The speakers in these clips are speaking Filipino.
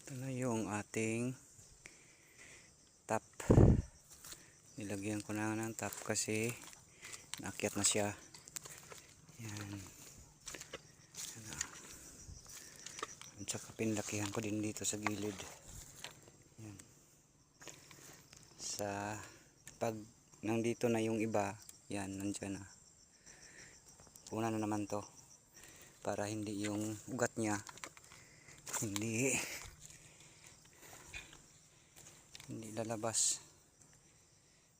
Ito na yung ating top. Nilagyan ko na ng top kasi naakyat na siya. Yan. At saka pinlakihan ko din dito sa gilid. Yan. Pag nandito na yung iba, yan, nandyan na. Una na naman to. Para hindi yung ugat niya hindi lalabas.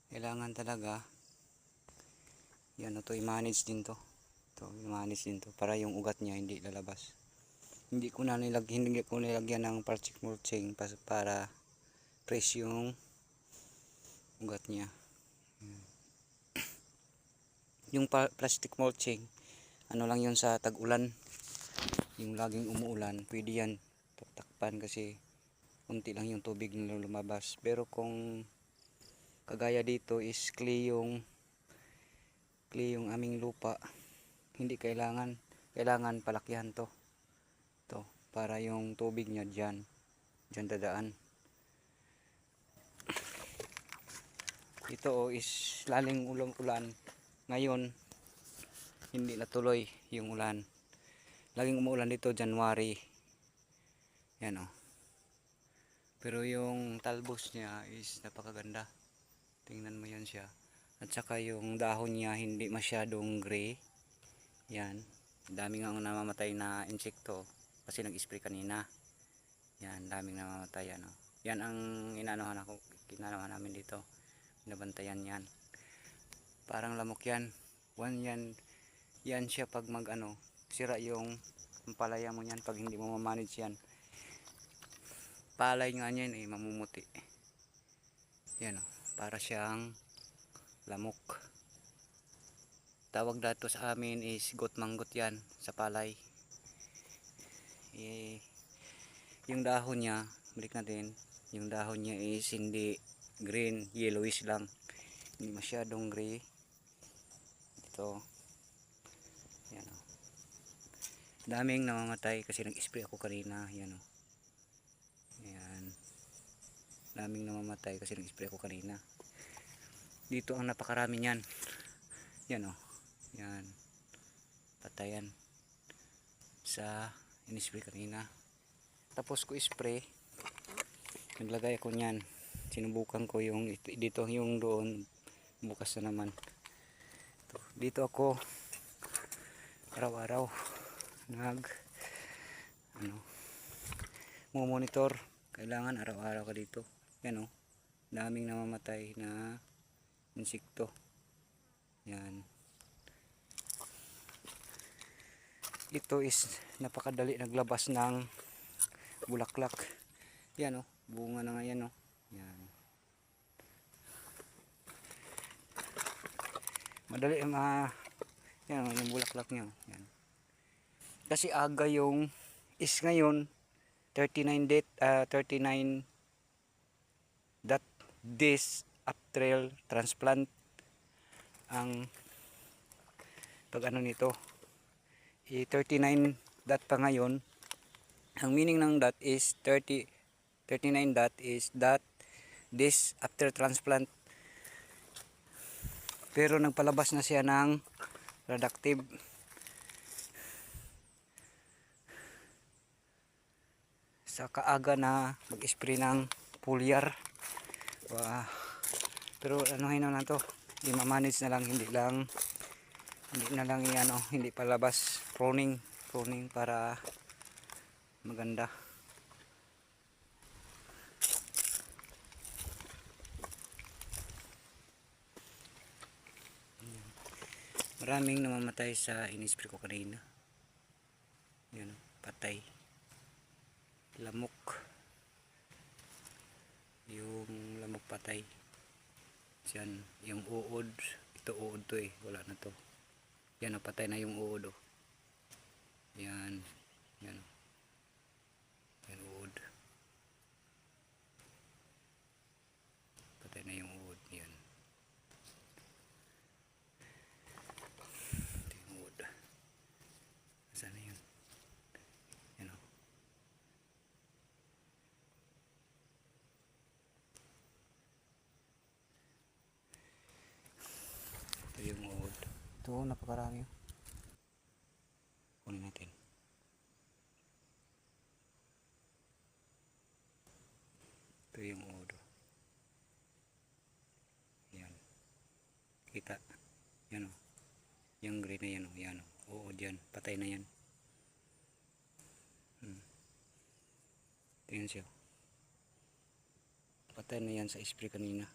Kailangan talaga yan, ito i-manage din to. Ito i-manage din to para yung ugat niya hindi lalabas. Hindi ko nilagyan ng plastic mulching para fresh yung ugat niya. Yung plastic mulching, ano lang yun sa tag-ulan. Yung laging umuulan, pwede yan takpan kasi unti lang yung tubig na lumabas. Pero kung kagaya dito is clay yung aming lupa, hindi kailangan palakihan to para yung tubig niya dyan dadaan. Ito is laling ulan ngayon, hindi natuloy yung ulan. Laging umuulan dito January. Yan o. Pero yung talbos niya is napakaganda. Tingnan mo yan siya. At saka yung dahon niya hindi masyadong gray. Yan. Daming ang namamatay na insekto kasi nag-spray kanina. Yan, daming namamatay ano. Yan ang kinanohan namin dito. Binabantayan yan. Parang lamok yan. Yan siya pag sira yung palaya mo yan pag hindi mo ma-manage yan. Palay nga yan mamumuti. Yan o, para siyang lamok. Tawag dato sa amin is got-manggot yan sa palay. Yung dahon niya, balik natin, yung dahon niya is hindi green, yellowish lang. Hindi masyadong gray. Ito. Yan o. Daming namamatay kasi nag-spray ako kanina. Yan o. Yan. Daming namamatay kasi nag-spray ako kanina. Dito ang napakarami niyan. Yan o. Yan. Patayan. Sa in-spray kanina. Tapos ko spray. Naglagay ako niyan. Sinubukan ko yung dito, yung doon. Bukas na naman. Dito ako araw-araw monitor. Kailangan araw-araw ka dito. Yan o. Daming namamatay na insekto. Yan. Ito is napakadali naglabas ng bulaklak. Yan o. Bunga na nga yan o. Yan. Madali yan o, yung bulaklak niya. Yan. Kasi aga yung is ngayon 39 days after transplant ang pag nito 39 dot pa ngayon. Ang meaning ng dot is 39 dot is that days after transplant, pero nagpalabas na siya ng productive. Sa kaaga na mag-spray ng foliar. Pero anuhin na to, i-manage na lang, hindi na lang hindi palabas, pruning para maganda. Maraming namamatay sa in-spray ko kanina. Yan, patay. Lamok. Yung lamok patay. Yan, yung uod. Ito uod to wala na to. Yan, patay na yung uod. Yan. Yan. Yan uod. Patay na yung uod. Yan. Ito yung uod. Saan na yun? Yan o. Ito, napakarami. Kunin natin. Ito yung udo. Yan. Kita. Yan o. Yung green na yan o. Yan o. Oo, dyan. Patay na yan. Tingnan siya. Patay na yan sa spray kanina.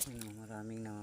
Ano, maraming na